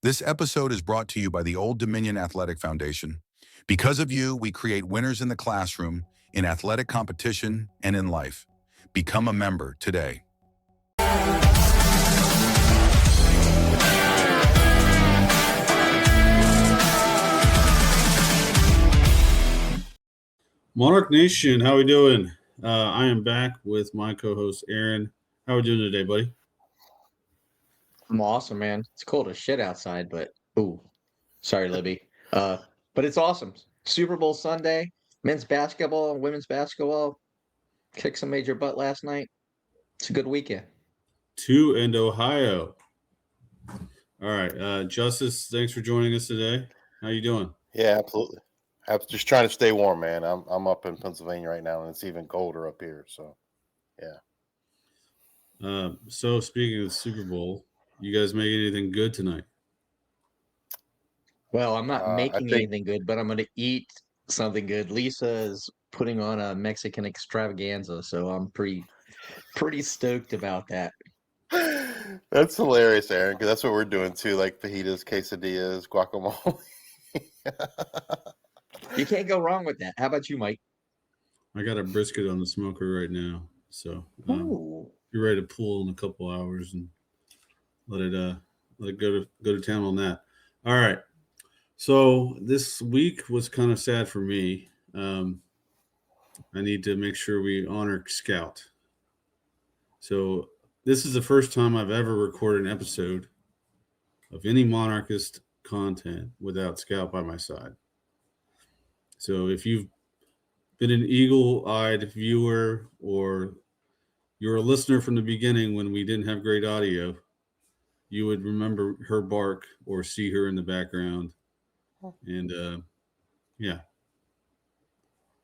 This episode is brought to you by the Old Dominion Athletic Foundation. Because of you, we create winners in the classroom, in athletic competition, and in life. Become a member today. Monarch Nation, how we doing? I am back with my co-host Aaron. How we doing today, buddy? I'm awesome, man. It's cold as shit outside, but sorry, Libby. But it's awesome. Super Bowl Sunday, men's basketball and women's basketball kicked some major butt last night. It's a good weekend. 2 and Ohio. All right, Justice, thanks for joining us today. How you doing? Yeah, absolutely. I'm just trying to stay warm, man. I'm up in Pennsylvania right now, and it's even colder up here. So, yeah. So speaking of the Super Bowl, you guys make anything good tonight? Well, I'm not I making think anything good, but I'm going to eat something good. Lisa is putting on a Mexican extravaganza, so I'm pretty stoked about that. that's hilarious, Aaron, because that's what we're doing too, like fajitas, quesadillas, guacamole. You can't go wrong with that. How about you, Mike? I got a brisket on the smoker right now, so Ooh. you're ready to pull in a couple hours and let it go to town on that. All right. So this week was kind of sad for me. I need to make sure we honor Scout. So this is the first time I've ever recorded an episode of any Monarchist content without Scout by my side. So if you've been an eagle-eyed viewer or you're a listener from the beginning when we didn't have great audio, you would remember her bark or see her in the background. And yeah.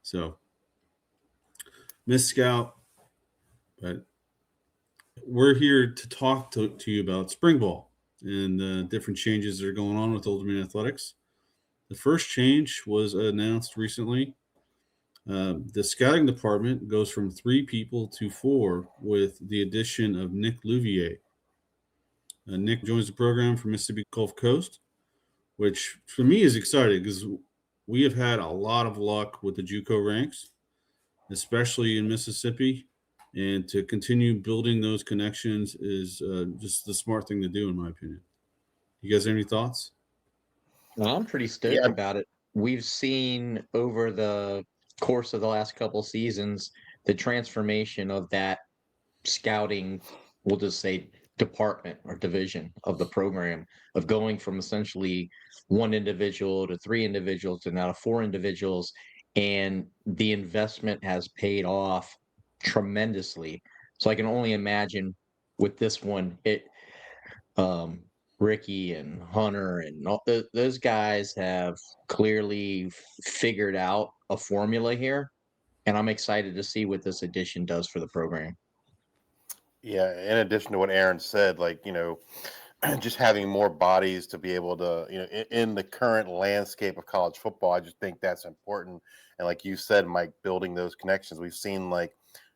So Miss Scout, but we're here to talk to you about spring ball and the different changes that are going on with Old Dominion Athletics. The first change was announced recently. The scouting department goes from 3 people to 4 with the addition of Nick Louvier. Nick joins the program from Mississippi Gulf Coast, which for me is exciting because we have had a lot of luck with the JUCO ranks, especially in Mississippi. And to continue building those connections is just the smart thing to do, in my opinion. You guys have any thoughts? Well, I'm pretty stoked about it. We've seen over the course of the last couple seasons the transformation of that scouting, we'll just say department or division of the program, of going from essentially 1 individual to 3 individuals to now to 4 individuals. And the investment has paid off tremendously. So I can only imagine with this one, Ricky and Hunter and all those guys have clearly figured out a formula here, and I'm excited to see what this addition does for the program. Yeah, in addition to what Aaron said, like, just having more bodies to be able to, in the current landscape of college football, I just think that's important. And like you said, Mike, building those connections. We've seen like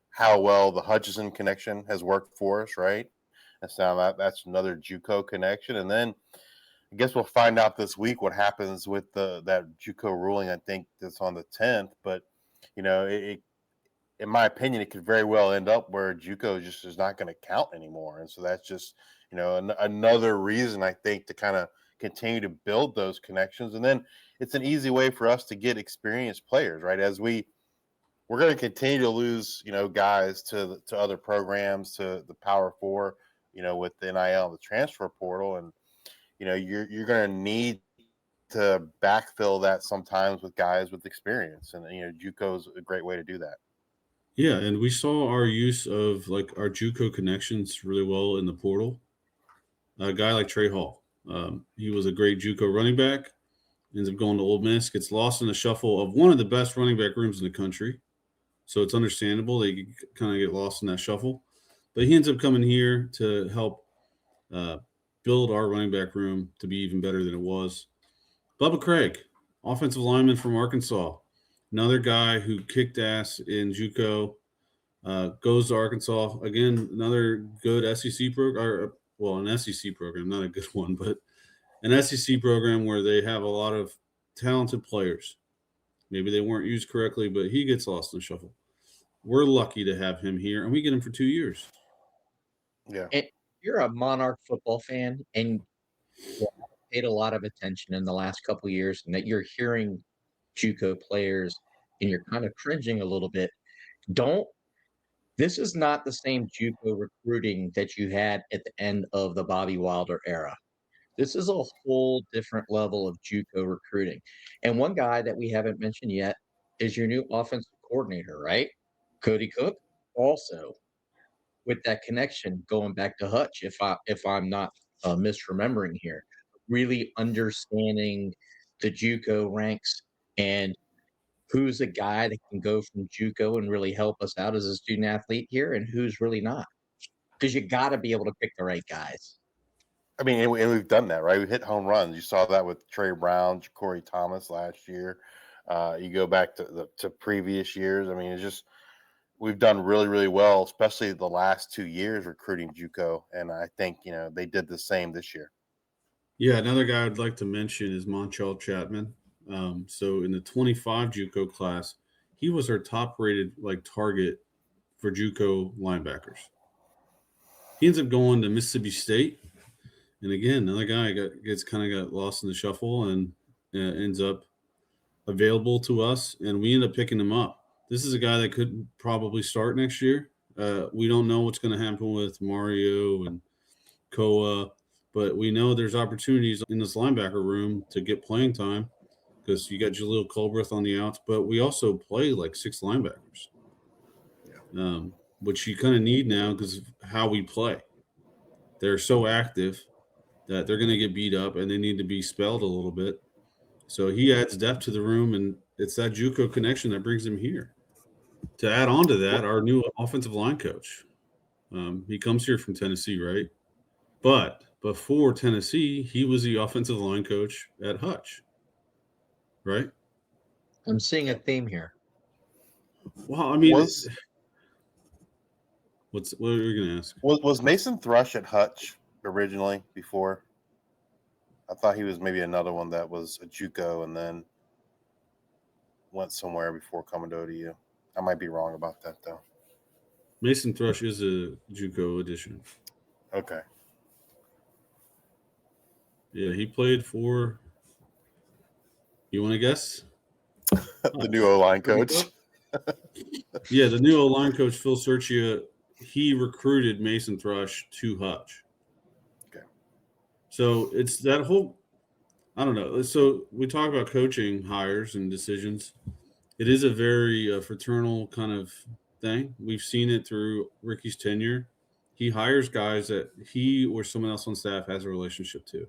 how well the Hutchinson connection has worked for us, right? And so that's another JUCO connection. And then I guess we'll find out this week what happens with that JUCO ruling. I think that's on the 10th. But, it in my opinion, it could very well end up where JUCO just is not going to count anymore. And so that's just, another reason I think to kind of continue to build those connections. And then it's an easy way for us to get experienced players, right? As we're going to continue to lose, guys to other programs, to the Power Four, with the NIL, the transfer portal. And, you're going to need to backfill that sometimes with guys with experience. And, JUCO is a great way to do that. Yeah, and we saw our use of like our JUCO connections really well in the portal. A guy like Trey Hall, he was a great JUCO running back, ends up going to Ole Miss, gets lost in the shuffle of one of the best running back rooms in the country. So it's understandable they kind of get lost in that shuffle. But he ends up coming here to help build our running back room to be even better than it was. Bubba Craig, offensive lineman from Arkansas. Another guy who kicked ass in JUCO, goes to Arkansas. Again, another good SEC program, an SEC program, not a good one, but an SEC program where they have a lot of talented players. Maybe they weren't used correctly, but he gets lost in the shuffle. We're lucky to have him here, and we get him for 2 years. Yeah. And you're a Monarch football fan, and you paid a lot of attention in the last couple of years, and that you're hearing JUCO players, and you're kind of cringing a little bit. This is not the same JUCO recruiting that you had at the end of the Bobby Wilder era. This is a whole different level of JUCO recruiting. And one guy that we haven't mentioned yet is your new offensive coordinator, right? Cody Cook, also with that connection going back to Hutch, if I'm not misremembering here, really understanding the JUCO ranks and who's a guy that can go from JUCO and really help us out as a student athlete here, and who's really not. Because you got to be able to pick the right guys. I mean, and we've done that, right? We hit home runs. You saw that with Trey Brown, Corey Thomas last year. You go back to previous years. I mean, it's just we've done really, really well, especially the last 2 years recruiting JUCO, and I think they did the same this year. Yeah, another guy I'd like to mention is Monchel Chapman. So in the 25 JUCO class, he was our top-rated target for JUCO linebackers. He ends up going to Mississippi State, and again, another guy got lost in the shuffle and ends up available to us, and we end up picking him up. This is a guy that could probably start next year. We don't know what's going to happen with Mario and Koa, but we know there's opportunities in this linebacker room to get playing time because you got Jaleel Colbreth on the outs, but we also play like 6 linebackers, which you kind of need now because of how we play. They're so active that they're going to get beat up and they need to be spelled a little bit. So he adds depth to the room, and it's that JUCO connection that brings him here. To add on to that, our new offensive line coach, he comes here from Tennessee, right? But before Tennessee, he was the offensive line coach at Hutch, right? I'm seeing a theme here. Well, I mean, Was what are you going to ask? was Mason Thrush at Hutch originally before? I thought he was maybe another one that was a JUCO and then went somewhere before coming to ODU. I might be wrong about that, though. Mason Thrush is a JUCO addition. Okay. Yeah, he played for. You want to guess? The new O-line coach. Yeah, the new O-line coach, Phil Serchia, he recruited Mason Thrush to Hutch. Okay. So it's that whole. I don't know. So we talk about coaching hires and decisions. It is a very fraternal kind of thing. We've seen it through Ricky's tenure. He hires guys that he or someone else on staff has a relationship to.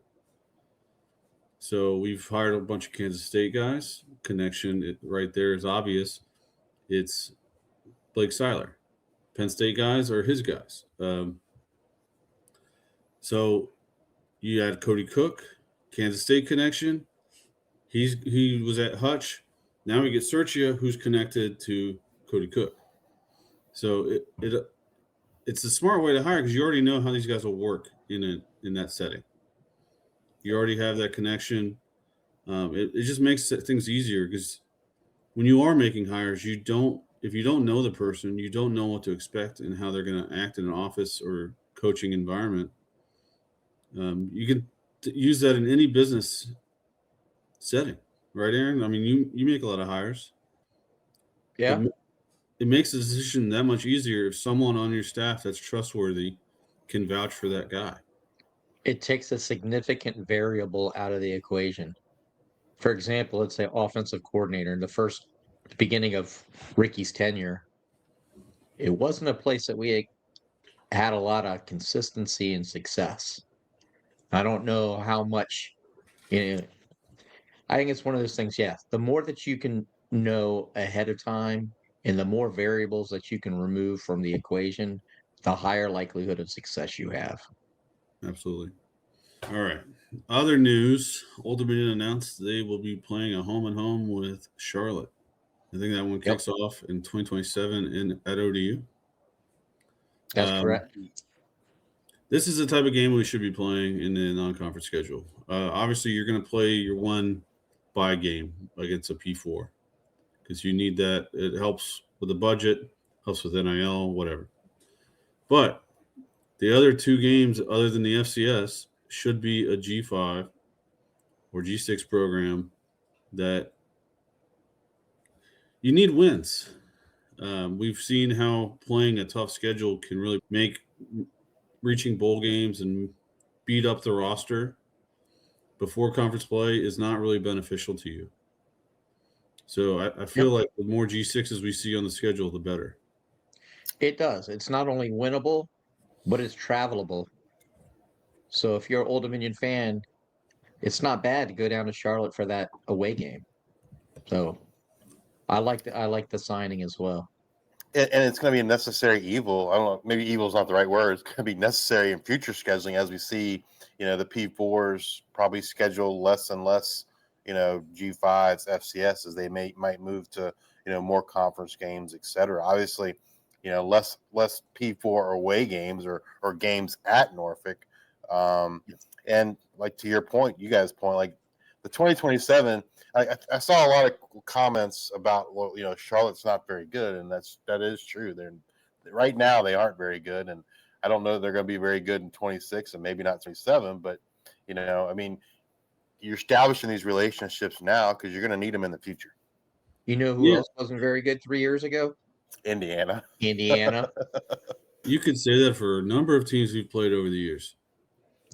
So we've hired a bunch of Kansas State guys. Connection right there is obvious. It's Blake Seiler. Penn State guys are his guys. So you had Cody Cook, Kansas State connection. He was at Hutch. Now we get Serchia, who's connected to Cody Cook. So it's a smart way to hire because you already know how these guys will work in that setting. You already have that connection. It just makes things easier because when you are making hires, if you don't know the person, you don't know what to expect and how they're going to act in an office or coaching environment. You can use that in any business setting, right, Aaron? I mean, you make a lot of hires. Yeah. It makes the decision that much easier if someone on your staff that's trustworthy can vouch for that guy. It takes a significant variable out of the equation. For example, let's say offensive coordinator in the beginning of Ricky's tenure. It wasn't a place that we had a lot of consistency and success. I don't know how much, I think it's one of those things. Yeah. The more that you can know ahead of time and the more variables that you can remove from the equation, the higher likelihood of success you have. Absolutely. All right. Other news, Old Dominion announced they will be playing a home-and-home with Charlotte. I think that one kicks off in 2027 at ODU. That's correct. This is the type of game we should be playing in the non-conference schedule. Obviously, you're going to play your one bye game against a P4 because you need that. It helps with the budget, helps with NIL, whatever. But the other two games, other than the FCS, should be a G5 or G6 program that you need wins. We've seen how playing a tough schedule can really make reaching bowl games and beat up the roster before conference play is not really beneficial to you. So I feel like the more G6s we see on the schedule, the better. It does. It's not only winnable, but it's travelable. So if you're an Old Dominion fan, it's not bad to go down to Charlotte for that away game. So I like the signing as well. And it's going to be a necessary evil. I don't know, maybe evil is not the right word. It's going to be necessary in future scheduling as we see, the P4s probably schedule less and less, G5s, FCS, they might move to, more conference games, et cetera. Obviously, less P4 away games or games at Norfolk. And like to your point, you guys' point, like the 2027, I saw a lot of comments about, well, Charlotte's not very good, and that is true. They're right now they aren't very good, and I don't know they're going to be very good in 26 and maybe not 27. But I mean, you're establishing these relationships now because you're going to need them in the future. You know who else wasn't very good 3 years ago? Indiana. You could say that for a number of teams we've played over the years.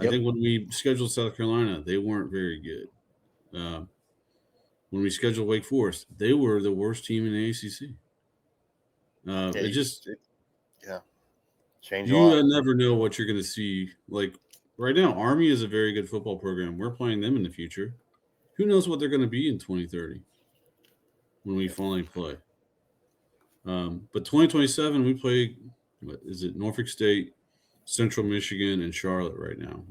I think when we scheduled South Carolina, they weren't very good. When we scheduled Wake Forest, they were the worst team in the ACC. Change. You never know what you're going to see. Like right now, Army is a very good football program. We're playing them in the future. Who knows what they're going to be in 2030 when we finally play? But 2027, we play. What is it? Norfolk State, Central Michigan, and Charlotte right now.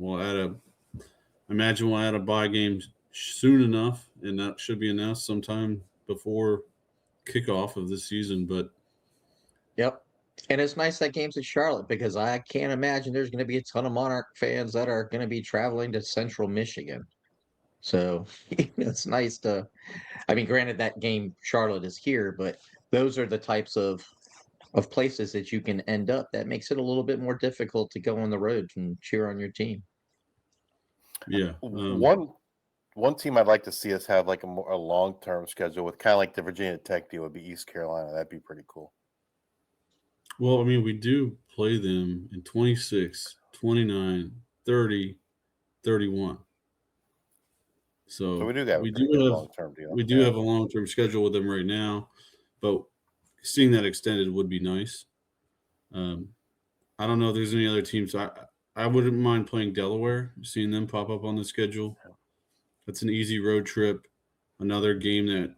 Imagine we'll add a bye game soon enough, and that should be announced sometime before kickoff of the season. But and it's nice that game's in Charlotte because I can't imagine there's going to be a ton of Monarch fans that are going to be traveling to Central Michigan. So it's nice to. I mean, granted, that game Charlotte is here, but those are the types of places that you can end up. That makes it a little bit more difficult to go on the road and cheer on your team. Yeah. One team I'd like to see us have like a long-term schedule with, kind of like the Virginia Tech deal, would be East Carolina. That'd be pretty cool. Well, I mean, we do play them in 26, 29, 30, 31. So we do have long-term deal. We do have a long-term schedule with them right now, but seeing that extended would be nice. I don't know if there's any other teams. I wouldn't mind playing Delaware, seeing them pop up on the schedule. That's an easy road trip. Another game that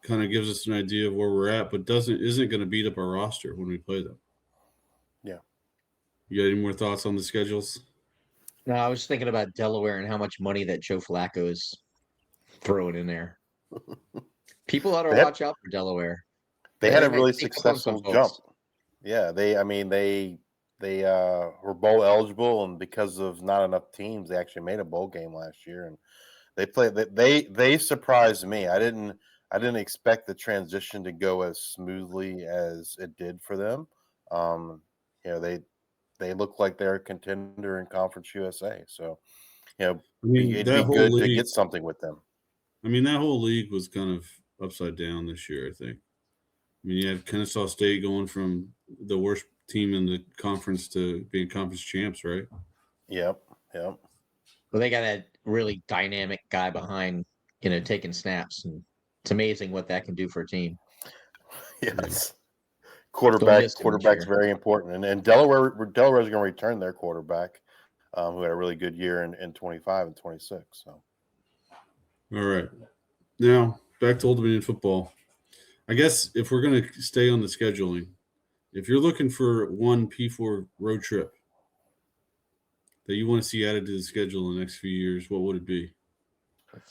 kind of gives us an idea of where we're at, but isn't going to beat up our roster when we play them. Yeah. You got any more thoughts on the schedules? No, I was thinking about Delaware and how much money that Joe Flacco is throwing in there. People ought to watch out for Delaware. They had a really successful jump. Yeah, they were bowl eligible, and because of not enough teams, they actually made a bowl game last year, and they surprised me. I didn't expect the transition to go as smoothly as it did for them. They look like they're a contender in Conference USA. So, it'd be good to get something with them. I mean, that whole league was kind of upside down this year, I think. I mean, you had Kennesaw State going from the worst team in the conference to being conference champs, right? Yep. Well, they got a really dynamic guy behind, taking snaps, and it's amazing what that can do for a team. Yes. Quarterback's very important. And Delaware's going to return their quarterback, who had a really good year in 25 and 26. So. All right. Now, back to Old Dominion football. I guess if we're going to stay on the scheduling, if you're looking for one P4 road trip that you want to see added to the schedule in the next few years, what would it be?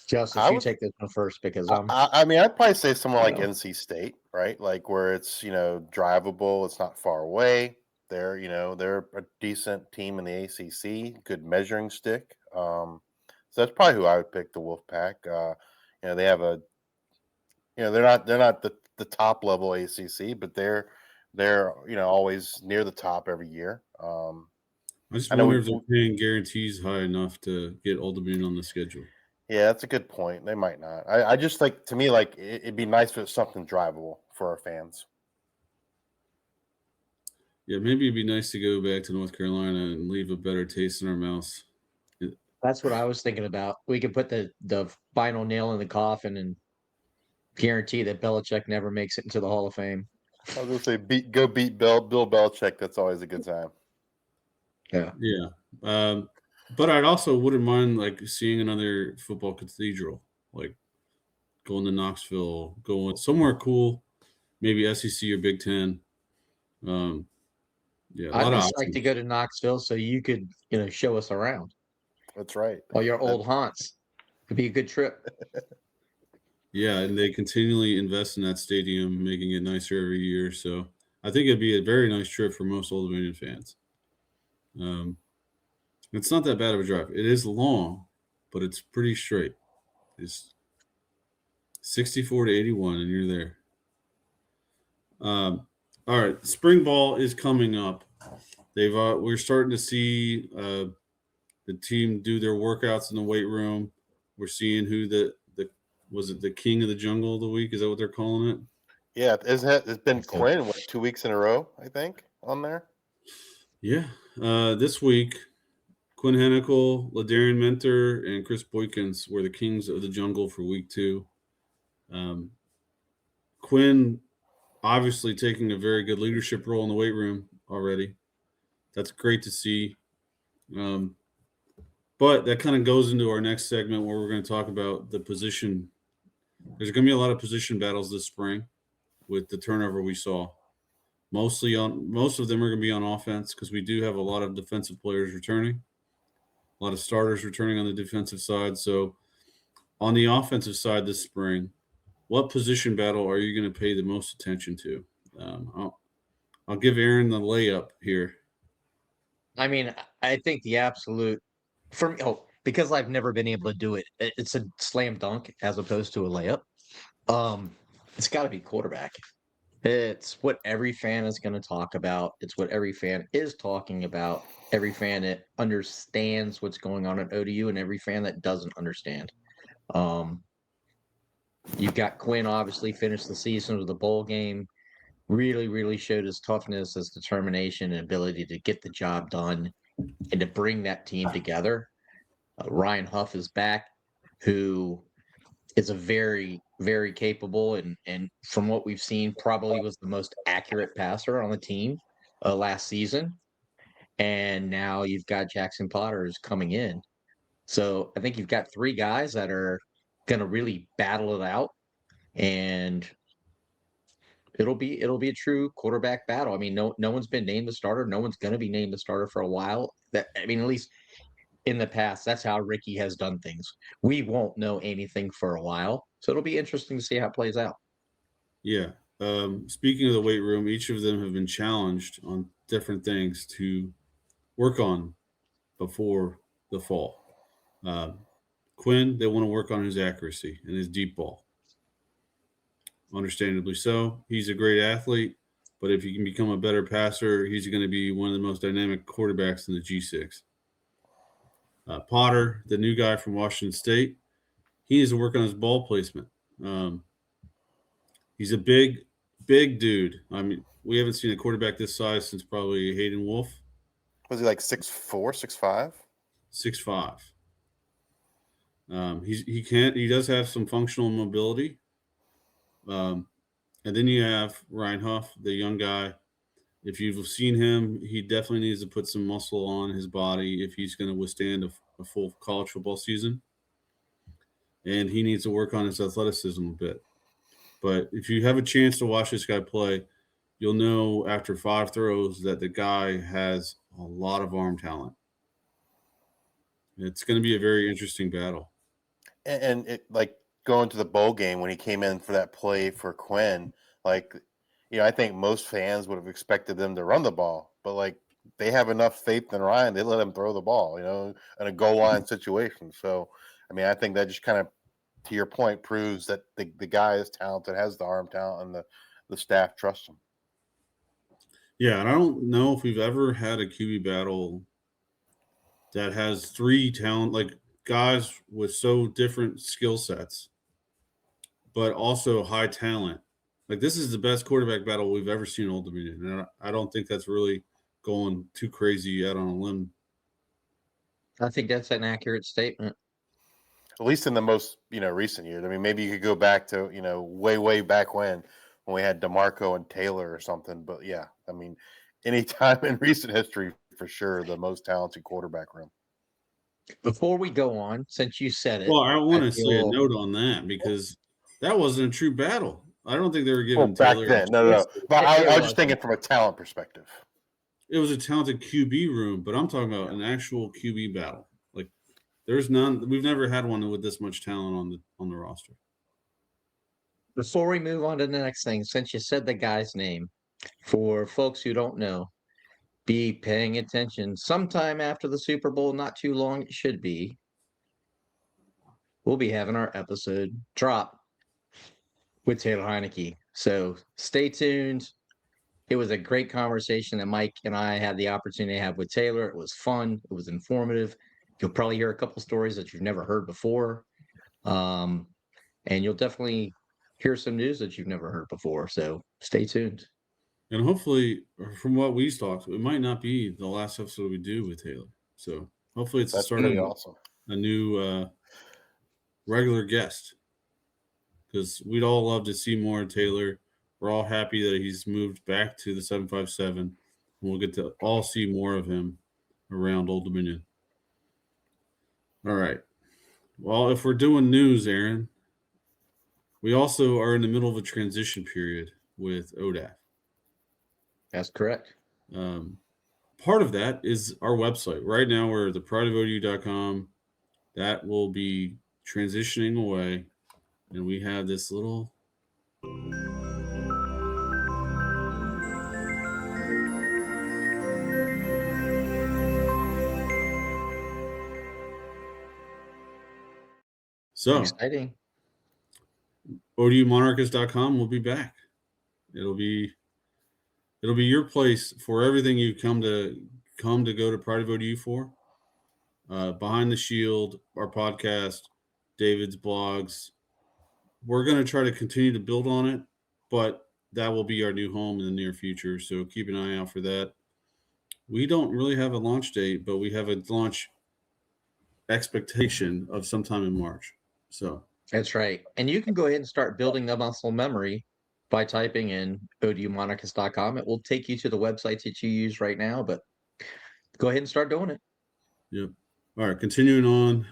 Justice, you take this one first because I'd probably say somewhere like NC State, right? Like where it's, drivable, it's not far away. They're a decent team in the ACC, good measuring stick. So that's probably who I would pick, the Wolfpack. They have they're not the top level ACC, but they're always near the top every year. I just I know wonder if they're paying guarantees high enough to get Old Dominion on the schedule. Yeah, that's a good point. They might not. I just like, to me, like it'd be nice if it's something drivable for our fans. Yeah, maybe it'd be nice to go back to North Carolina and leave a better taste in our mouths. That's what I was thinking about. We could put the final nail in the coffin and guarantee that Belichick never makes it into the Hall of Fame. I was gonna say go beat Bill Belichick. That's always a good time. Yeah. Yeah. But I'd also wouldn't mind like seeing another football cathedral, like going to Knoxville, going somewhere cool, maybe SEC or Big Ten. Yeah, a lot I'd of just like options. to go to Knoxville so you could, show us around That's right. all your old haunts. It'd be a good trip. Yeah, and they continually invest in that stadium, making it nicer every year. So I think it'd be a very nice trip for most Old Dominion fans. It's not that bad of a drive. It is long, but it's pretty straight. It's 64 to 81, and you're there. All right, spring ball is coming up. We're starting to see the team do their workouts in the weight room. We're seeing who the was it the king of the jungle of the week? Is that what they're calling it? Yeah, it's been Quinn 2 weeks in a row, I think, on there. Yeah. This week, Quinn Hennicle, Ladarian Mentor, and Chris Boykins were the kings of the jungle for week 2. Quinn obviously taking a very good leadership role in the weight room already. That's great to see. But that kind of goes into our next segment where we're going to talk about the position. There's going to be a lot of position battles this spring with the turnover we saw. Most of them are going to be on offense because we do have a lot of defensive players returning, a lot of starters returning on the defensive side. So on the offensive side this spring, what position battle are you going to pay the most attention to? I'll give Aaron the layup here. I mean, I think the absolute for me, because I've never been able to do it, it's a slam dunk as opposed to a layup. It's got to be quarterback. It's what every fan is going to talk about. It's what every fan is talking about. Every fan that understands what's going on at ODU and every fan that doesn't understand. You've got Quinn obviously finished the season with a bowl game. Really, really showed his toughness, his determination, and ability to get the job done and to bring that team together. Ryan Huff is back, who is a very, very capable and from what we've seen, probably was the most accurate passer on the team last season. And now you've got Jackson Potter who's coming in. So I think you've got 3 guys that are going to really battle it out, and it'll be a true quarterback battle. I mean, no one's been named the starter. No one's going to be named the starter for a while. At least in the past, that's how Ricky has done things. We won't know anything for a while, so it'll be interesting to see how it plays out. Yeah. Speaking of the weight room, each of them have been challenged on different things to work on before the fall. Quinn, they want to work on his accuracy and his deep ball. Understandably so. He's a great athlete, but if he can become a better passer, he's going to be one of the most dynamic quarterbacks in the G6. Potter, the new guy from Washington State, he needs to work on his ball placement. He's a big dude. I mean, we haven't seen a quarterback this size since probably Hayden Wolf. Was he like 6'4", 6'5"? 6'5". He does have some functional mobility. And then you have Ryan Huff, the young guy. If you've seen him, he definitely needs to put some muscle on his body if he's going to withstand a full college football season. And he needs to work on his athleticism a bit. But if you have a chance to watch this guy play, you'll know after 5 throws that the guy has a lot of arm talent. It's going to be a very interesting battle. And it, like, going to the bowl game when he came in for that play for Quinn, like, I think most fans would have expected them to run the ball, but like they have enough faith in Ryan, they let him throw the ball, in a goal line situation. So, I mean, I think that just kind of, to your point, proves that the guy is talented, has the arm talent, and the staff trusts him. Yeah, and I don't know if we've ever had a QB battle that has three talent, like guys with so different skill sets, but also high talent. Like this is the best quarterback battle we've ever seen in Old Dominion, and I don't think that's really going too crazy out on a limb. I think that's an accurate statement. At least in the most recent years. I mean, maybe you could go back to way back when we had DeMarco and Taylor or something. But yeah, I mean, anytime in recent history, for sure, the most talented quarterback room. Before we go on, since you said it, Well, I want to say a feel note on that because that wasn't a true battle. I don't think they were Well, giving back Taylor. then, no. It's- But it I was was. just thinking from a talent perspective. It was a talented QB room, but I'm talking about an actual QB battle. Like there's none. We've never had one with this much talent on the roster. Before we move on to the next thing, since you said the guy's name, for folks who don't know, be paying attention. Sometime after the Super Bowl, not too long, it should be. We'll be having our episode drop with Taylor Heineke. So stay tuned. It was a great conversation that Mike and I had the opportunity to have with Taylor. It was fun. It was informative. You'll probably hear a couple stories that you've never heard before. And you'll definitely hear some news that you've never heard before. So stay tuned. And hopefully, from what we talked, it might not be the last episode we do with Taylor. So hopefully, it's the That's start pretty of awesome. a new regular guest. Because we'd all love to see more of Taylor. We're all happy that he's moved back to the 757. And we'll get to all see more of him around Old Dominion. All right. Well, if we're doing news, Aaron, we also are in the middle of a transition period with ODAF. That's correct. Part of that is our website. Right now, we're at theprideofodu.com. That will be transitioning away. And we have this little... So, Exciting. ODUmonarchists.com will be back. It'll be your place for everything you come to go to Pride of ODU for. Behind the Shield, our podcast, David's blogs. We're going to try to continue to build on it, but that will be our new home in the near future. So keep an eye out for that. We don't really have a launch date, but we have a launch expectation of sometime in March. So That's right. And you can go ahead and start building the muscle memory by typing in odumonarchist.com. It will take you to the websites that you use right now, but go ahead and start doing it. Yep. All right. Continuing on.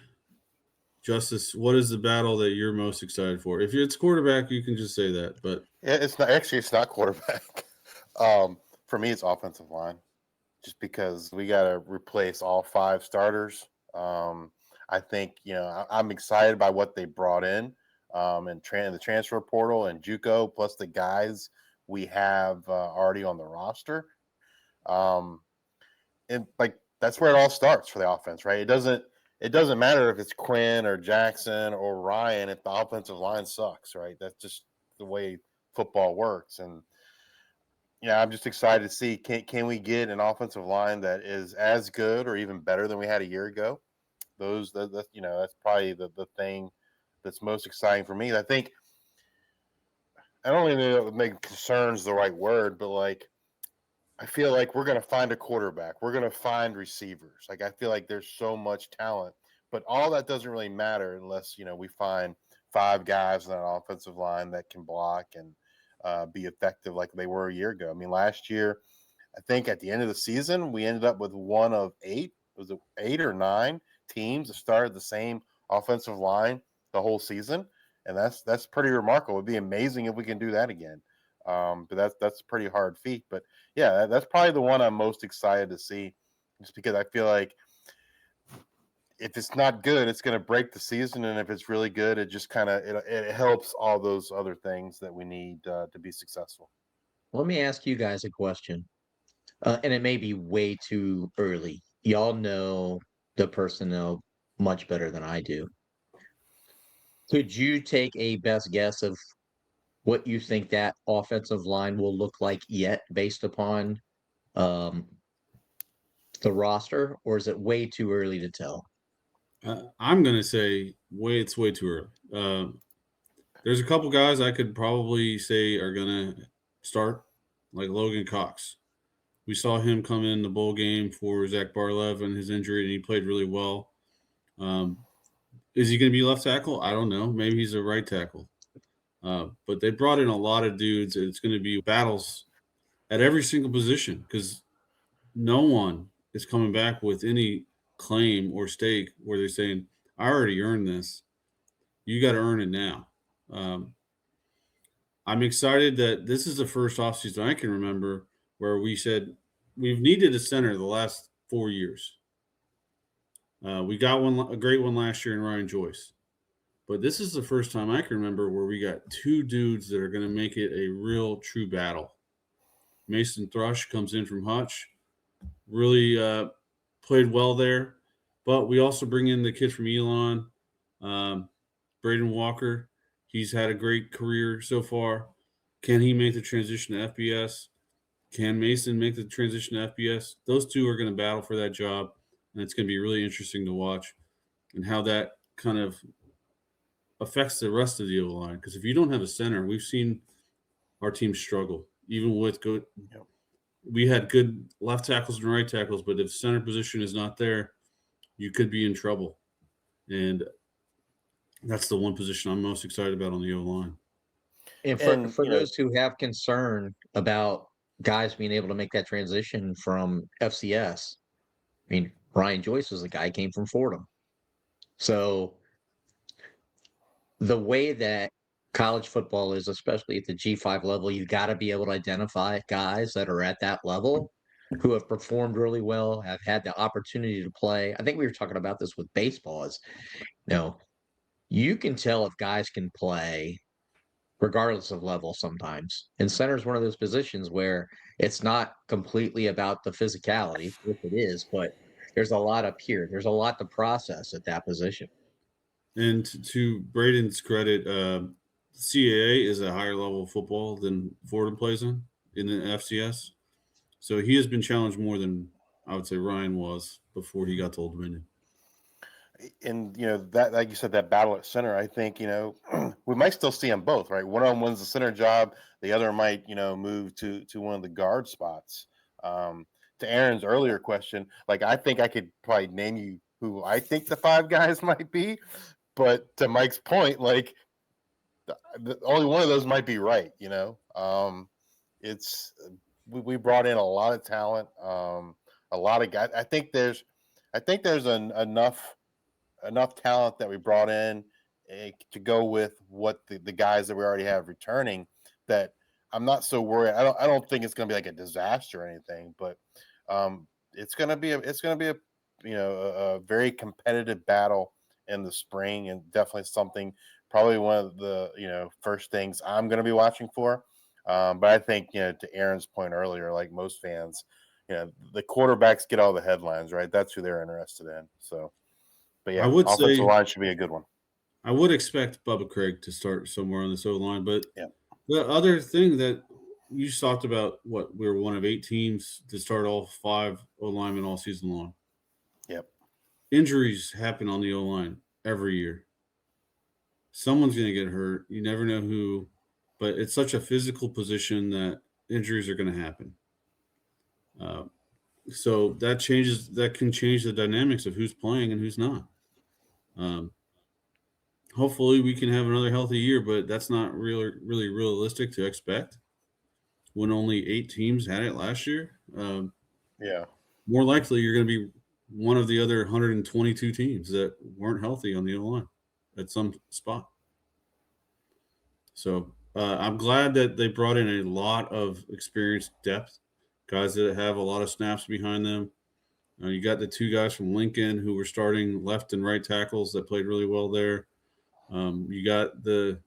Justice, what is the battle that you're most excited for? If it's quarterback, you can just say that. But yeah, it's not quarterback. For me, it's offensive line, just because we got to replace all 5 starters. I think I'm excited by what they brought in, and the transfer portal and JUCO, plus the guys we have already on the roster. And like that's where it all starts for the offense, right? It doesn't matter if it's Quinn or Jackson or Ryan if the offensive line sucks, right? That's just the way football works. And I'm just excited to see can we get an offensive line that is as good or even better than we had a year ago. That's probably the thing that's most exciting for me. I think I don't even know if make concerns the right word, but like I feel like we're going to find a quarterback. We're going to find receivers. Like I feel like there's so much talent, but all that doesn't really matter unless we find 5 guys on that offensive line that can block and be effective like they were a year ago. I mean, last year, I think at the end of the season, we ended up with one of 8. Was it 8 or 9 teams that started the same offensive line the whole season? And that's pretty remarkable. It'd be amazing if we can do that again. But that's a pretty hard feat. But yeah, that's probably the one I'm most excited to see, just because I feel like if it's not good, it's going to break the season, and if it's really good, it just kind of it helps all those other things that we need to be successful. Let me ask you guys a question. and it may be way too early. Y'all know the personnel much better than I do. Could you take a best guess of what you think that offensive line will look like yet based upon um, the roster, or is it way too early to tell? I'm going to say it's way too early. There's a couple guys I could probably say are going to start, like Logan Cox. We saw him come in the bowl game for Zach Barlev and his injury, and he played really well. Is he going to be left tackle? I don't know. Maybe he's a right tackle. But they brought in a lot of dudes. It's going to be battles at every single position because no one is coming back with any claim or stake where they're saying, I already earned this. You got to earn it now. I'm excited that this is the first offseason I can remember where we said we've needed a center the last 4 years. We got a great one last year in Ryan Joyce. But this is the first time I can remember where we got two dudes that are going to make it a real true battle. Mason Thrush comes in from Hutch, really played well there. But we also bring in the kid from Elon, Braden Walker. He's had a great career so far. Can he make the transition to FBS? Can Mason make the transition to FBS? Those two are going to battle for that job, and it's going to be really interesting to watch and how that kind of affects the rest of the O-line. Because if you don't have a center, we've seen our team struggle, even with good. We had good left tackles and right tackles, but if center position is not there, you could be in trouble. And that's the one position I'm most excited about on the O-line. And for those who have concern about guys being able to make that transition from FCS, I mean, Ryan Joyce was the guy who came from Fordham. So the way that college football is, especially at the G5 level, you got to be able to identify guys that are at that level who have performed really well, have had the opportunity to play. I think we were talking about this with baseball is, you can tell if guys can play regardless of level sometimes. And center is one of those positions where it's not completely about the physicality, which it is, but there's a lot up here. There's a lot to process at that position. And to Braden's credit, CAA is a higher level of football than Fordham plays in the FCS. So he has been challenged more than I would say Ryan was before he got to Old Dominion. And that, like you said, that battle at center, I think we might still see them both, right? One of them wins the center job, the other might move to one of the guard spots. To Aaron's earlier question, like I think I could probably name you who I think the five guys might be, but to Mike's point, like only one of those might be right. It's we brought in a lot of talent, a lot of guys. I think there's enough talent that we brought in to go with what the guys that we already have returning, that I'm not so worried. I don't think it's going to be like a disaster or anything, but it's going to be a very competitive battle in the spring, and definitely something, probably one of the first things I'm going to be watching for. But I think to Aaron's point earlier, like most fans, the quarterbacks get all the headlines, right? That's who they're interested in. So. But yeah, offensive line should be a good one. I would expect Bubba Craig to start somewhere on this O-line, but yeah. The other thing that you talked about, we're one of 8 teams to start all 5 O-linemen all season long. Yep. Injuries happen on the O-line every year. Someone's going to get hurt. You never know who, but it's such a physical position that injuries are going to happen. So that can change the dynamics of who's playing and who's not. Hopefully we can have another healthy year, but that's not really realistic to expect when only 8 teams had it last year. Yeah. More likely you're going to be one of the other 122 teams that weren't healthy on the O-line at some spot. So I'm glad that they brought in a lot of experienced depth, guys that have a lot of snaps behind them. You got the 2 guys from Lincoln who were starting left and right tackles that played really well there. You got the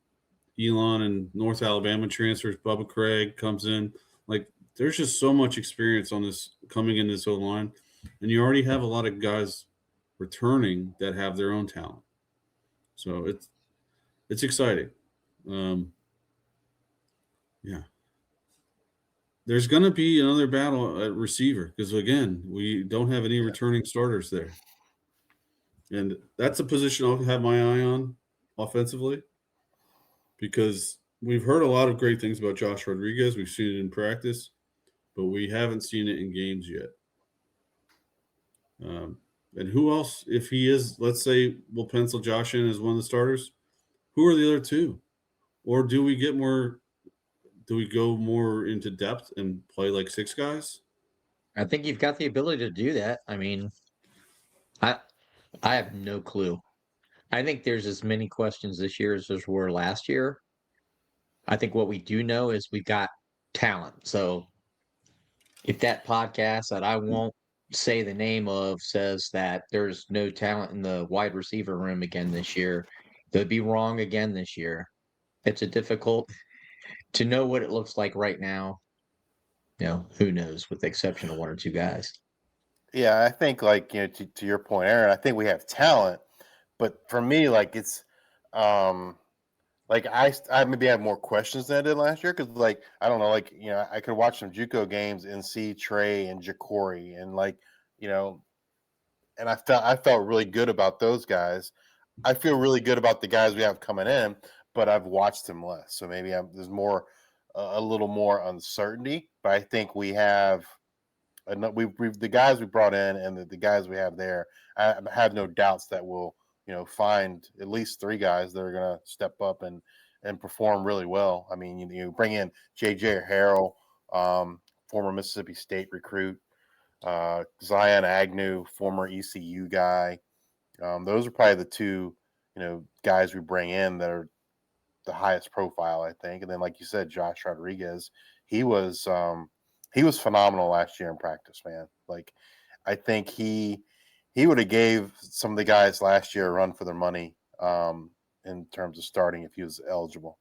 Elon and North Alabama transfers. Bubba Craig comes in. Like there's just so much experience on this coming in this O-line, and you already have a lot of guys returning that have their own talent. So it's exciting. Yeah. There's going to be another battle at receiver because, again, we don't have any returning starters there. And that's a position I'll have my eye on offensively because we've heard a lot of great things about Josh Rodriguez. We've seen it in practice, but we haven't seen it in games yet. And who else, if he is, let's say we'll pencil Josh in as one of the starters, who are the other two? Or do we go more into depth and play like 6 guys? I think you've got the ability to do that. I mean, I have no clue. I think there's as many questions this year as there were last year. I think what we do know is we've got talent. So if that podcast that I won't say the name of says that there's no talent in the wide receiver room again this year, they'd be wrong again this year. It's a difficult to know what it looks like right now. Who knows, with the exception of 1 or 2 guys. Yeah, I think to your point, Aaron, I think we have talent, but for me, it's I maybe have more questions than I did last year because I don't know, I could watch some JUCO games and see Trey and Ja'Cory and and I felt really good about those guys. I feel really good about the guys we have coming in, but I've watched them less, so maybe there's more a little more uncertainty. But I think we have we've the guys we brought in and the guys we have there. I have no doubts that we'll find at least 3 guys that are going to step up and perform really well. I mean, you bring in JJ Harrell, former Mississippi State recruit, Zion Agnew, former ECU guy. Those are probably the 2 guys we bring in that are the highest profile, I think. And then, like you said, Josh Rodriguez, he was phenomenal last year in practice, man. I think he would have gave some of the guys last year a run for their money in terms of starting if he was eligible.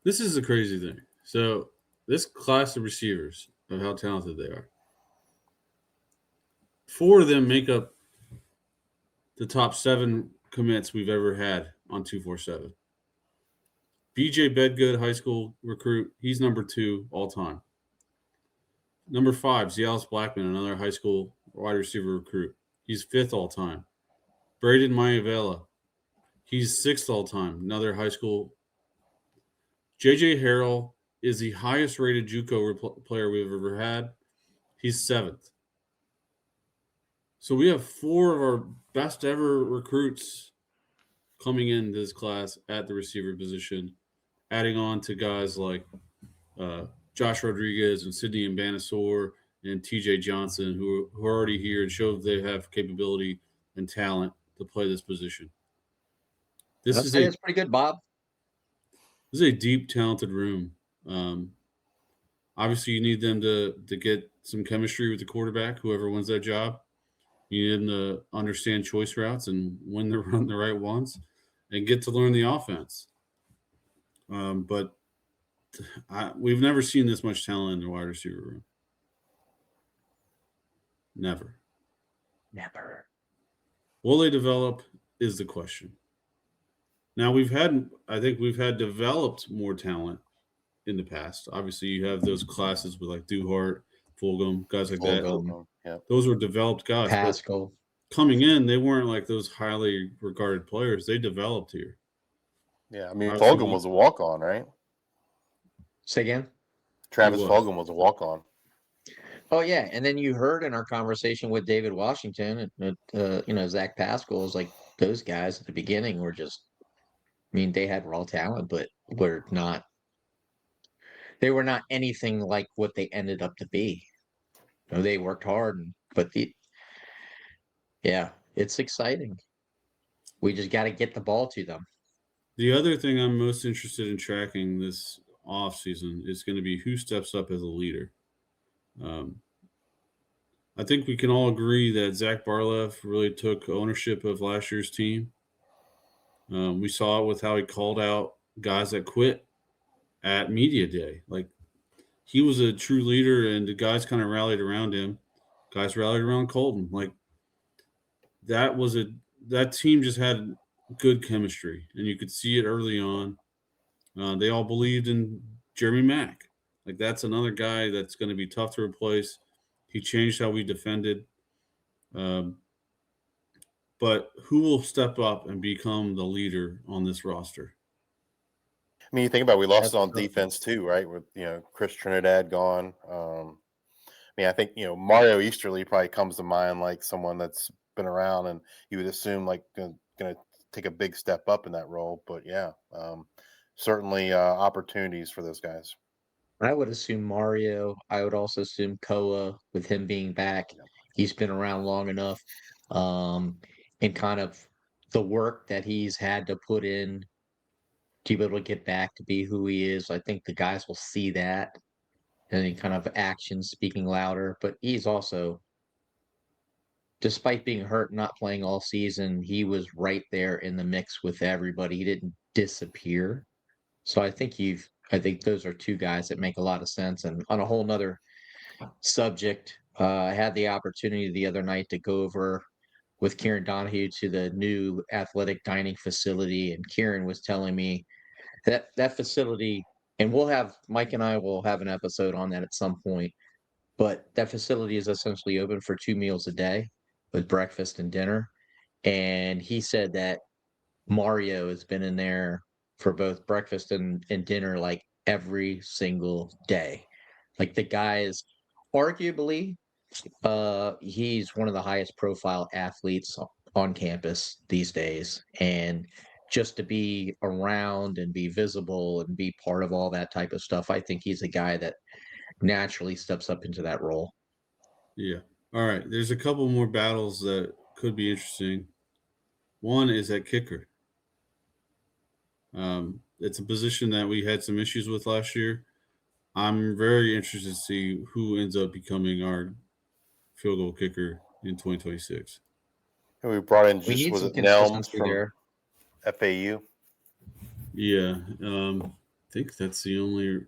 This is a crazy thing. So this class of receivers, of how talented they are, 4 of them make up the top 7 commits we've ever had on 247. BJ Bedgood, high school recruit, he's number 2 all time. Number 5, Zialis Blackman, another high school wide receiver recruit. He's 5th all time. Braden Maivela, he's 6th all time, another high school. JJ Harrell is the highest rated JUCO player we've ever had. He's 7th. So we have 4 of our best ever recruits coming into this class at the receiver position, adding on to guys like Josh Rodriguez and Sidney Mbanasor and TJ Johnson, who are already here and show they have capability and talent to play this position. That's pretty good, Bob. This is a deep, talented room. Obviously, you need them to get some chemistry with the quarterback, whoever wins that job. You need them to understand choice routes and when to run the right ones and get to learn the offense. But we've never seen this much talent in the wide receiver room. Never. Will they develop is the question. Now I think we've had developed more talent in the past. Obviously, you have those classes with like Duhart, Fulgham, guys like that. Yeah. Those were developed guys. Pascal. Coming in, they weren't like those highly regarded players. They developed here. Yeah, I mean, Fulgham was a walk-on, right? Say again? Travis Fulgham was a walk-on. Oh, yeah. And then you heard in our conversation with David Washington, Zach Pascal is like those guys at the beginning were just, I mean, they had raw talent, but they were not anything like what they ended up to be. They worked hard, it's exciting. We just got to get the ball to them. The other thing I'm most interested in tracking this offseason is going to be who steps up as a leader. I think we can all agree that Zach Barlev really took ownership of last year's team. We saw it with how he called out guys that quit at media day. Like he was a true leader, and the guys kind of rallied around him. Guys rallied around Colton. Like that team just had good chemistry, and you could see it early on. They all believed in Jeremy Mack. Like that's another guy that's going to be tough to replace. He changed how we defended. Um, but who will step up and become the leader on this roster? I mean, you think about it, we lost That's it on tough. defense too, right? With Chris Trinidad gone. I mean, I think Mario Easterly probably comes to mind like someone that's been around, and you would assume like going to take a big step up in that role. But yeah, certainly opportunities for those guys. I would assume Mario. I would also assume Koa with him being back. He's been around long enough. Um, and kind of the work that he's had to put in to be able to get back to be who he is. I think the guys will see that and then kind of action speaking louder. But he's also, despite being hurt and not playing all season, he was right there in the mix with everybody. He didn't disappear. So I think those are two guys that make a lot of sense. And on a whole nother subject, I had the opportunity the other night to go over with Kieran Donahue to the new athletic dining facility, and Kieran was telling me that that facility, and Mike and I will have an episode on that at some point, but that facility is essentially open for 2 meals a day with breakfast and dinner. And he said that Mario has been in there for both breakfast and dinner like every single day. Like the guy is arguably he's one of the highest profile athletes on campus these days. And just to be around and be visible and be part of all that type of stuff, I think he's a guy that naturally steps up into that role. Yeah. All right. There's a couple more battles that could be interesting. One is at kicker. It's a position that we had some issues with last year. I'm very interested to see who ends up becoming our field goal kicker in 2026. And we brought in We just need was some it Nelms consistency from there. FAU? Yeah, I think that's the only.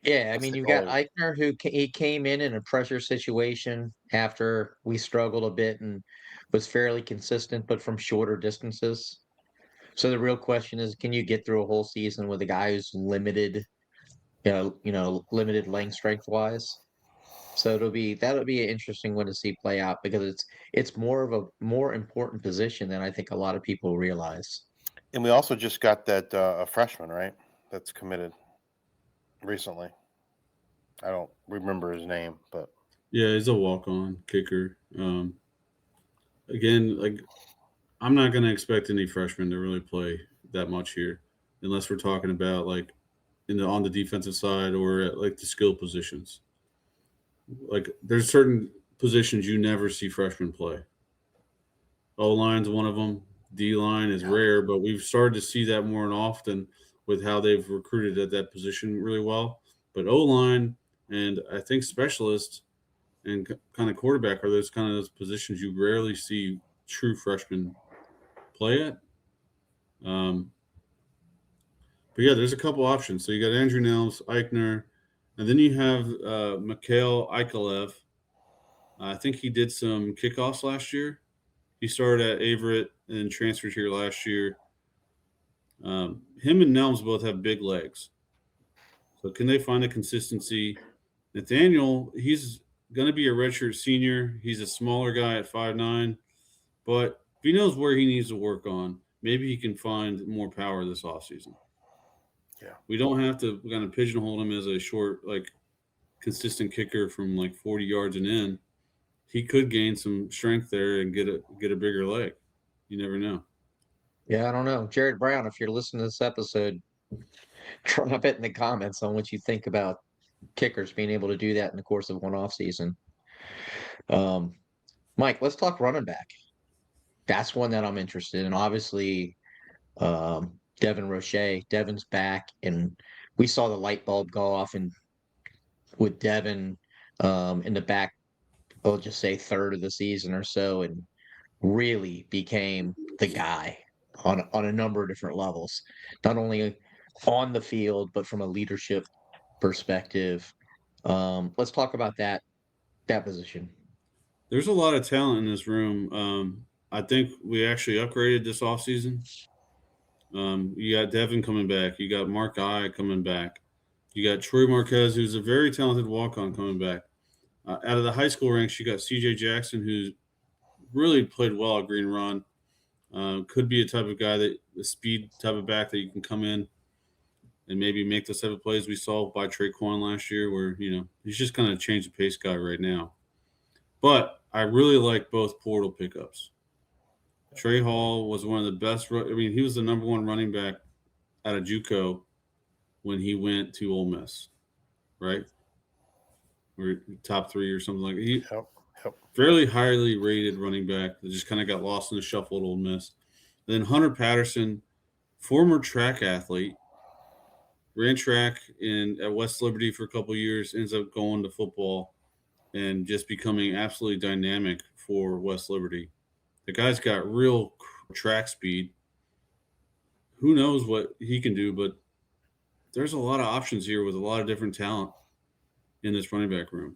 Yeah, I That's mean, the you've got only. Eichner he came in a pressure situation after we struggled a bit and was fairly consistent, but from shorter distances. So the real question is, can you get through a whole season with a guy who's limited, limited length strength wise? So that'll be an interesting one to see play out because it's more of a more important position than I think a lot of people realize. And we also just got that a freshman, right? That's committed recently. I don't remember his name, but Yeah, he's a walk-on kicker. Again, like I'm not going to expect any freshmen to really play that much here, unless we're talking about like on the defensive side or at like the skill positions. Like there's certain positions you never see freshmen play. O line's one of them. D line is rare, but we've started to see that more and often with how they've recruited at that position really well. But O line and I think specialist and kind of quarterback are those positions you rarely see true freshmen play at. Um, but yeah, there's a couple options. So you got Andrew Nels, Eichner, and then you have Mikhail Eichelev. I think he did some kickoffs last year. He started at Averett and transferred here last year. Him and Nelms both have big legs. So can they find a consistency? Nathaniel, he's going to be a redshirt senior. He's a smaller guy at 5'9", but if he knows where he needs to work on, maybe he can find more power this offseason. yeah. We don't have to kind of pigeonhole him as a short, like consistent kicker from like 40 yards and in. He could gain some strength there and get a bigger leg. You never know. Yeah, I don't know. Jared Brown, if you're listening to this episode, drop it in the comments on what you think about kickers being able to do that in the course of one off season. Mike, let's talk running back. That's one that I'm interested in. Obviously, Devin Roche, Devin's back, and we saw the light bulb go off and with Devin in the back, I'll just say third of the season or so, and really became the guy on a number of different levels, not only on the field but from a leadership perspective. Let's talk about that position. There's a lot of talent in this room. I think we actually upgraded this offseason. You got Devin coming back. You got Mark I coming back. You got Troy Marquez, who's a very talented walk-on, coming back. Out of the high school ranks, you got C.J. Jackson, who's really played well at Green Run. Could be a type of guy the speed type of back that you can come in and maybe make those type of plays we saw by Traquan last year, where he's just kind of change the pace guy right now. But I really like both portal pickups. Trey Hall was one of the best. He was the number one running back out of JUCO when he went to Ole Miss, right? Or top 3 or something like that. Yep. Fairly highly rated running back that just kind of got lost in the shuffle at Ole Miss. And then Hunter Patterson, former track athlete, ran track at West Liberty for a couple of years, ends up going to football and just becoming absolutely dynamic for West Liberty. The guy's got real track speed. Who knows what he can do, but there's a lot of options here with a lot of different talent in this running back room.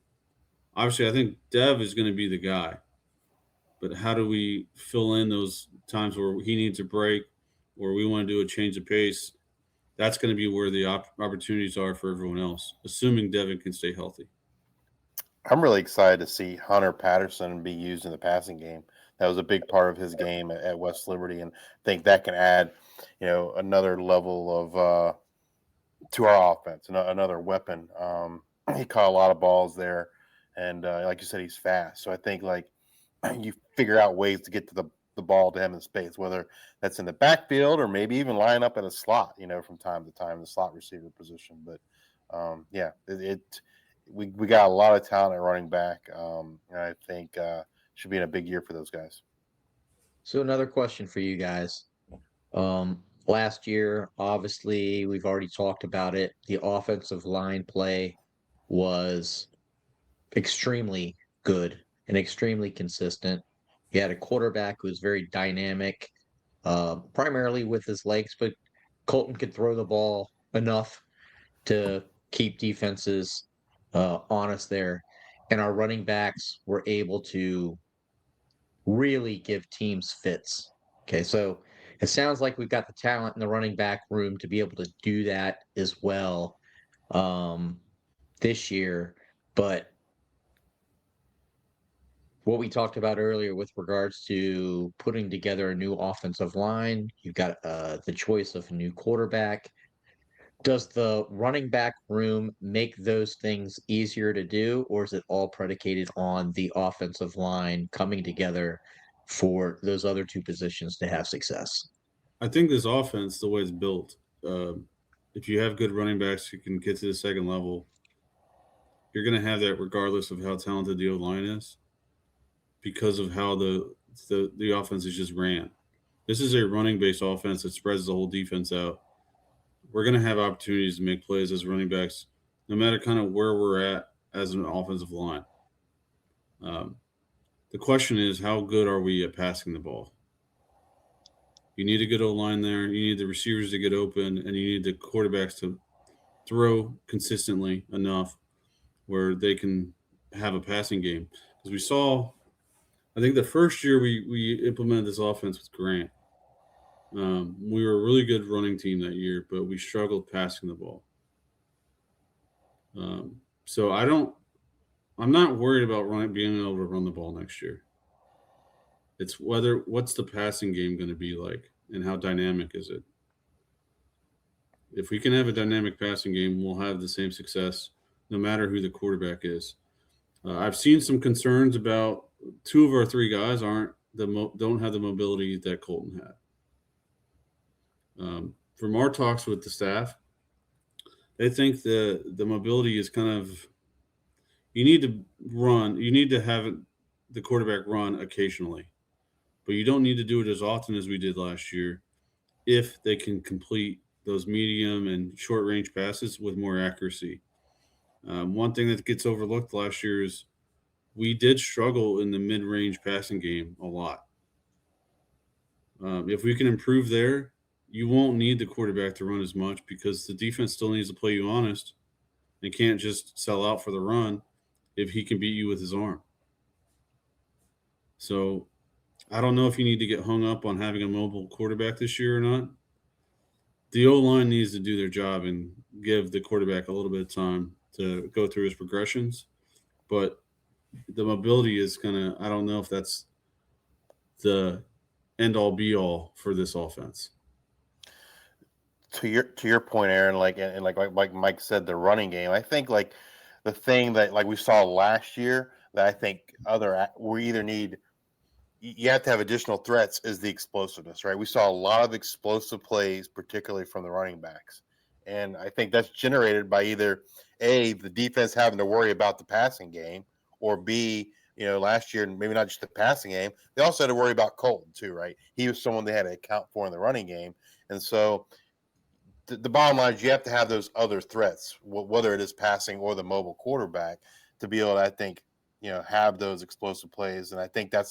Obviously, I think Dev is going to be the guy, but how do we fill in those times where he needs a break or we want to do a change of pace? That's going to be where the opportunities are for everyone else, assuming Devin can stay healthy. I'm really excited to see Hunter Patterson be used in the passing game. That was a big part of his game at West Liberty, and I think that can add, another level of to our offense, another weapon. He caught a lot of balls there, and like you said, he's fast. So I think you figure out ways to get to the ball to him in space, whether that's in the backfield or maybe even line up in a slot, from time to time, the slot receiver position. But we got a lot of talent at running back. And I think should be in a big year for those guys. So another question for you guys. Last year, obviously, we've already talked about it. The offensive line play was extremely good and extremely consistent. He had a quarterback who was very dynamic, primarily with his legs, but Colton could throw the ball enough to keep defenses honest there. And our running backs were able to really give teams fits. Okay, so it sounds like we've got the talent in the running back room to be able to do that as well this year. But what we talked about earlier with regards to putting together a new offensive line, you've got the choice of a new quarterback. Does the running back room make those things easier to do, or is it all predicated on the offensive line coming together for those other two positions to have success? I think this offense, the way it's built, if you have good running backs who can get to the second level, you're going to have that regardless of how talented the O-line is, because of how the offense is just ran. This is a running-based offense that spreads the whole defense out. We're going to have opportunities to make plays as running backs, no matter kind of where we're at as an offensive line. The question is, how good are we at passing the ball? You need a good O-line there. You need the receivers to get open, and you need the quarterbacks to throw consistently enough where they can have a passing game. Because we saw, I think the first year we implemented this offense with Grant, we were a really good running team that year, but we struggled passing the ball. So I'm not worried about being able to run the ball next year. It's what's the passing game going to be like and how dynamic is it? If we can have a dynamic passing game, we'll have the same success no matter who the quarterback is. I've seen some concerns about 2 of our 3 guys don't have the mobility that Colton had. From our talks with the staff, they think the mobility is kind of, you need to have the quarterback run occasionally, but you don't need to do it as often as we did last year if they can complete those medium and short range passes with more accuracy. One thing that gets overlooked last year is we did struggle in the mid-range passing game a lot. If we can improve there, you won't need the quarterback to run as much because the defense still needs to play you honest and can't just sell out for the run if he can beat you with his arm. So I don't know if you need to get hung up on having a mobile quarterback this year or not. The O-line needs to do their job and give the quarterback a little bit of time to go through his progressions. But the mobility is I don't know if that's the end-all be-all for this offense. To your point, Aaron, like Mike said, the running game. I think like the thing that like we saw last year that I think we either need you have to have additional threats is the explosiveness, right? We saw a lot of explosive plays, particularly from the running backs. And I think that's generated by either A, the defense having to worry about the passing game, or B, last year, maybe not just the passing game, they also had to worry about Colton too, right? He was someone they had to account for in the running game. And so the bottom line is you have to have those other threats, whether it is passing or the mobile quarterback, to be able to, I think, have those explosive plays. And I think that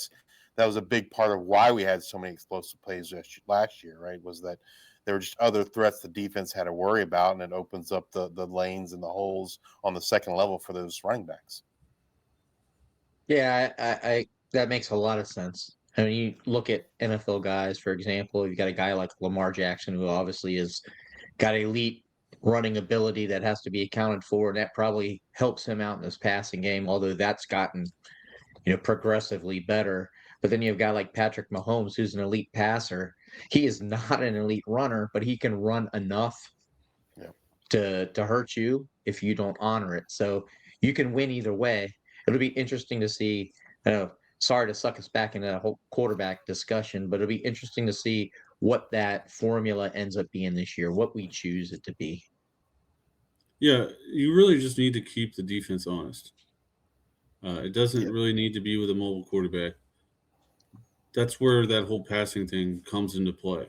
was a big part of why we had so many explosive plays last year, right? Was that there were just other threats the defense had to worry about, and it opens up the lanes and the holes on the second level for those running backs. Yeah, I that makes a lot of sense. I mean, you look at NFL guys, for example, you've got a guy like Lamar Jackson, who obviously has got elite running ability that has to be accounted for, and that probably helps him out in his passing game, although that's gotten, progressively better. But then you have a guy like Patrick Mahomes, who's an elite passer. He is not an elite runner, but he can run enough to hurt you if you don't honor it. So you can win either way. It'll be interesting to see. Sorry to suck us back into a whole quarterback discussion, but it'll be interesting to see what that formula ends up being this year, what we choose it to be. Yeah, you really just need to keep the defense honest. It doesn't really need to be with a mobile quarterback. That's where that whole passing thing comes into play.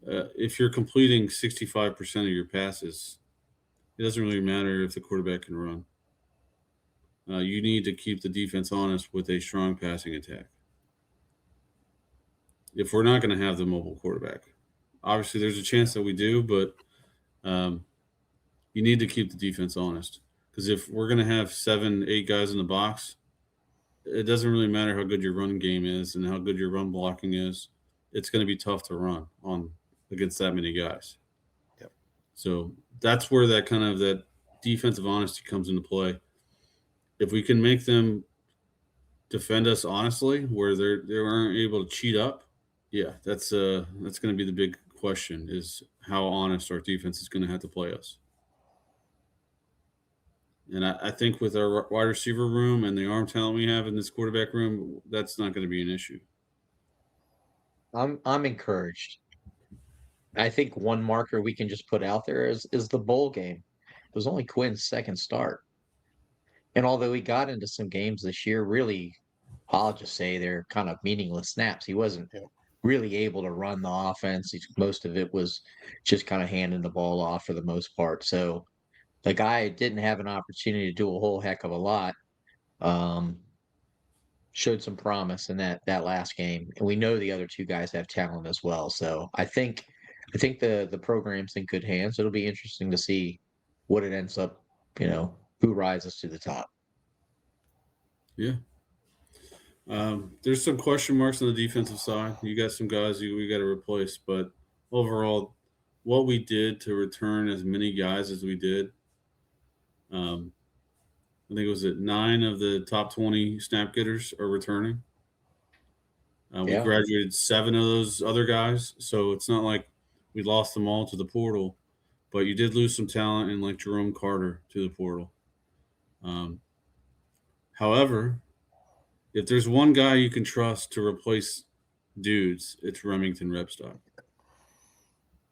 If you're completing 65% of your passes, it doesn't really matter if the quarterback can run. You need to keep the defense honest with a strong passing attack. If we're not going to have the mobile quarterback, obviously there's a chance that we do, but you need to keep the defense honest. Because if we're going to have 7, 8 guys in the box, it doesn't really matter how good your run game is and how good your run blocking is. It's going to be tough to run on against that many guys. Yep. So that's where that defensive honesty comes into play. If we can make them defend us honestly, where they aren't able to cheat up, that's going to be the big question: is how honest our defense is going to have to play us. And I think with our wide receiver room and the arm talent we have in this quarterback room, that's not going to be an issue. I'm encouraged. I think one marker we can just put out there is the bowl game. It was only Quinn's second start. And although he got into some games this year, really, I'll just say they're kind of meaningless snaps. He wasn't really able to run the offense. Most of it was just kind of handing the ball off for the most part. So the guy didn't have an opportunity to do a whole heck of a lot. Showed some promise in that last game, and we know the other two guys have talent as well. So I think the program's in good hands. It'll be interesting to see what it ends up, who rises to the top. Yeah. There's some question marks on the defensive side. You got some guys we got to replace, but overall, what we did to return as many guys as we did, I think it was 9 of the top 20 snap getters are returning. We graduated 7 of those other guys, so it's not like we lost them all to the portal, but you did lose some talent in like Jerome Carter to the portal. However, if there's one guy you can trust to replace dudes, it's Remington Repstock.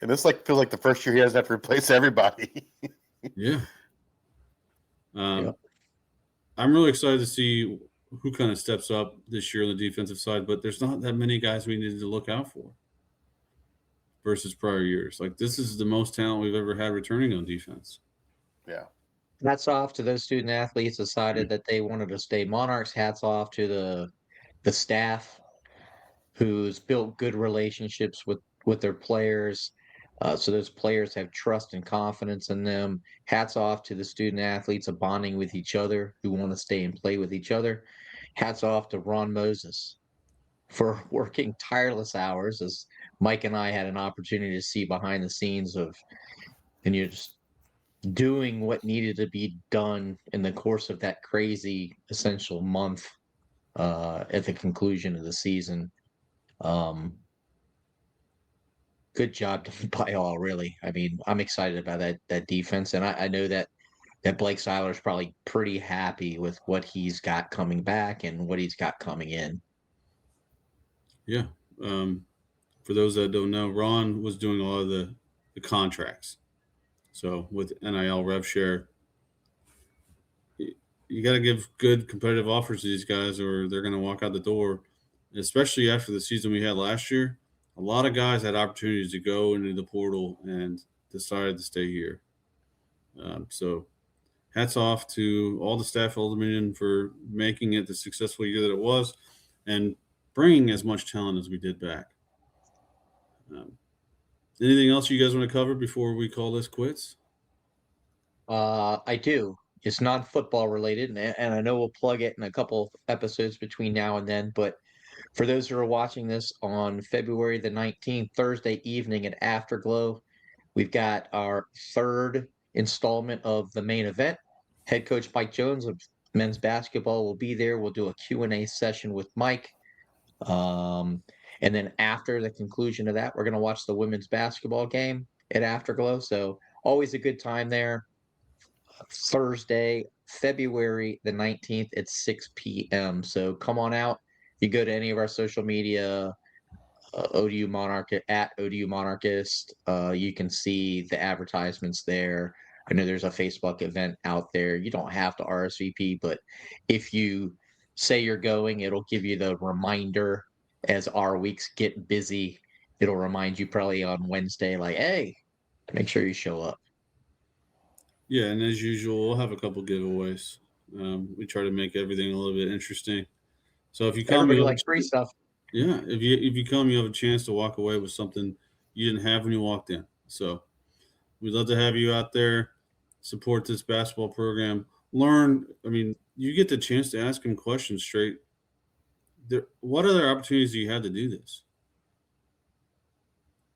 And this feels like the first year he doesn't have to replace everybody. Yeah. I'm really excited to see who kind of steps up this year on the defensive side, but there's not that many guys we needed to look out for versus prior years. Like, this is the most talent we've ever had returning on defense. Yeah. Hats off to those student athletes decided that they wanted to stay Monarchs. Hats off to the staff who's built good relationships with their players. So those players have trust and confidence in them. Hats off to the student athletes of bonding with each other who want to stay and play with each other. Hats off to Ron Moses for working tireless hours, as Mike and I had an opportunity to see behind the scenes of, and you're just doing what needed to be done in the course of that crazy essential month at the conclusion of the season. Um, Good job done by all, really. I mean, I'm excited about that defense, and I know that Blake Seiler's probably pretty happy with what he's got coming back and what he's got coming in. Yeah. For those that don't know, Ron was doing a lot of the contracts. So with NIL rev share, you got to give good competitive offers to these guys, or they're going to walk out the door. Especially after the season we had last year, a lot of guys had opportunities to go into the portal and decided to stay here. So hats off to all the staff at Old Dominion for making it the successful year that it was and bringing as much talent as we did back. Anything else you guys want to cover before we call this quits? I do. It's non-football related, and I know we'll plug it in a couple episodes between now and then. But for those who are watching this on February the 19th, Thursday evening at Afterglow, we've got our third installment of the main event. Head coach Mike Jones of men's basketball will be there. We'll do a Q&A session with Mike. And then after the conclusion of that, we're going to watch the women's basketball game at Afterglow. So always a good time there. Thursday, February the 19th at 6 p.m. So come on out. You go to any of our social media, ODU Monarch at ODU Monarchist. You can see the advertisements there. I know there's a Facebook event out there. You don't have to RSVP, but if you say you're going, it'll give you the reminder as our weeks get busy. It'll remind you probably on Wednesday, like, hey, make sure you show up. Yeah, and as usual, we'll have a couple giveaways. We try to make everything a little bit interesting. So if you come, Everybody likes free stuff. Yeah, if you come, you have a chance to walk away with something you didn't have when you walked in. So we'd love to have you out there, support this basketball program, learn. I mean, you get the chance to ask them questions straight. What other opportunities do you have to do this?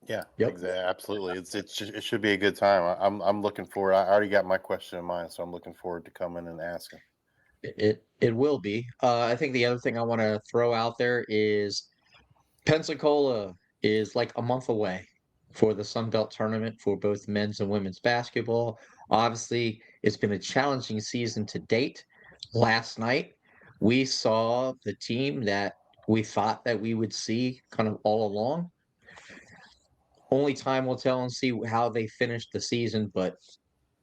Yeah, Yep. exactly. Absolutely. It should be a good time. I'm looking forward. I already got my question in mind, so I'm looking forward to coming and asking. It will be. I think the other thing I want to throw out there is Pensacola is like a month away for the Sun Belt tournament for both men's and women's basketball. Obviously, it's been a challenging season to date. Last night, we saw the team that we thought that we would see kind of all along. Only time will tell and see how they finish the season, but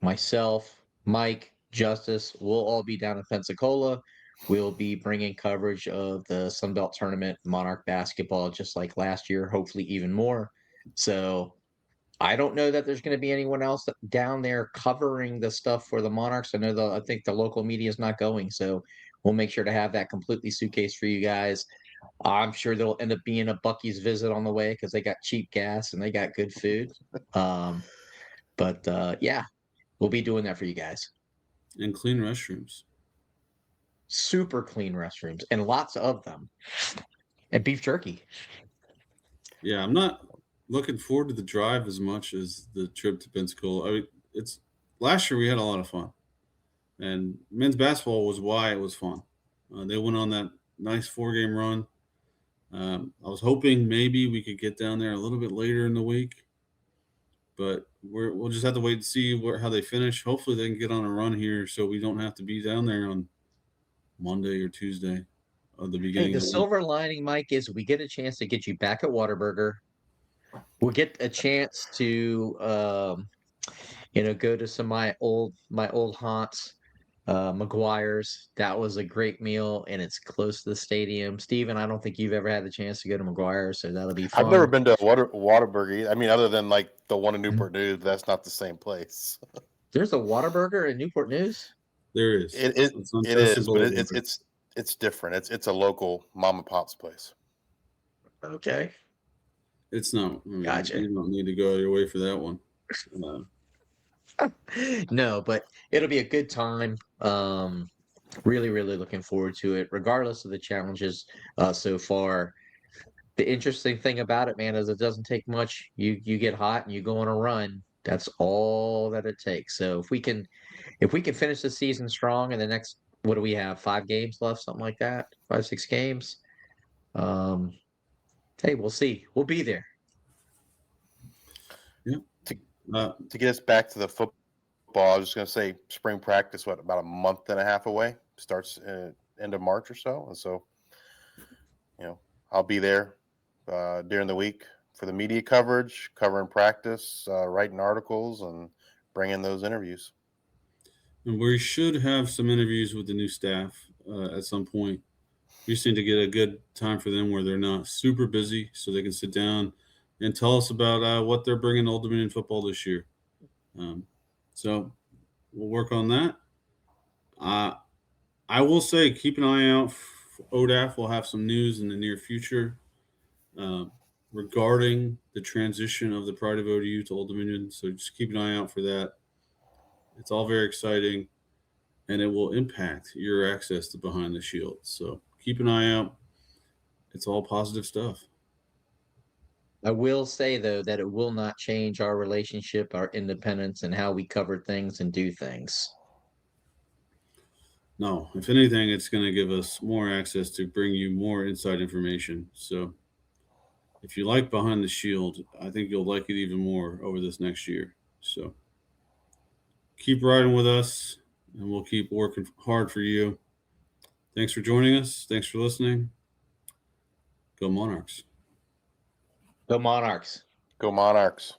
myself, Mike, Justice, we'll all be down in Pensacola. We'll be bringing coverage of the Sun Belt tournament, Monarch basketball, just like last year, hopefully even more. So I don't know that there's going to be anyone else down there covering the stuff for the Monarchs. I think the local media is not going, so we'll make sure to have that completely suitcase for you guys. I'm sure there'll end up being a Buc-ee's visit on the way because they got cheap gas and they got good food. But yeah, we'll be doing that for you guys. And clean restrooms. Super clean restrooms and lots of them. And beef jerky. Yeah, I'm not looking forward to the drive as much as the trip to Pensacola. I mean, it's last year we had a lot of fun, and men's basketball was why it was fun. They went on that nice 4-game run. I was hoping maybe we could get down there a little bit later in the week, but we'll just have to wait and see how they finish. Hopefully, they can get on a run here so we don't have to be down there on Monday or Tuesday of the beginning. Hey, the of the silver lining, Mike, is we get a chance to get you back at Whataburger. We'll get a chance to go to some of my old haunts, McGuire's. That was a great meal, and it's close to the stadium. Steven, I don't think you've ever had the chance to go to McGuire's, so that'll be fun. I've never been to Whataburger. I mean, other than like the one in Newport News, that's not the same place. There's a Whataburger in Newport News? There is. It is, but it's different. It's a local mom and pop's place. Okay. It's not. Gotcha. You don't need to go your way for that one. No, but it'll be a good time. Really, really looking forward to it, regardless of the challenges so far. The interesting thing about it, man, is it doesn't take much. You get hot and you go on a run. That's all that it takes. So if we can finish the season strong in the next, what do we have? 5 games left, something like that. 5, 6 games. Hey, we'll see. We'll be there. Yeah. To get us back to the football, I was just going to say spring practice, about a month and a half away? Starts end of March or so. And so, I'll be there during the week for the media coverage, covering practice, writing articles, and bringing those interviews. And we should have some interviews with the new staff at some point. We just need to get a good time for them where they're not super busy, so they can sit down and tell us about what they're bringing to Old Dominion football this year. So we'll work on that. I will say, keep an eye out. ODAF will have some news in the near future regarding the transition of the Pride of ODU to Old Dominion. So just keep an eye out for that. It's all very exciting, and it will impact your access to Behind the Shield. So keep an eye out. It's all positive stuff. I will say, though, that it will not change our relationship, our independence, and how we cover things and do things. No, if anything, it's going to give us more access to bring you more inside information. So if you like Behind the Shield, I think you'll like it even more over this next year. So keep riding with us, and we'll keep working hard for you. Thanks for joining us. Thanks for listening. Go Monarchs. Go Monarchs. Go Monarchs.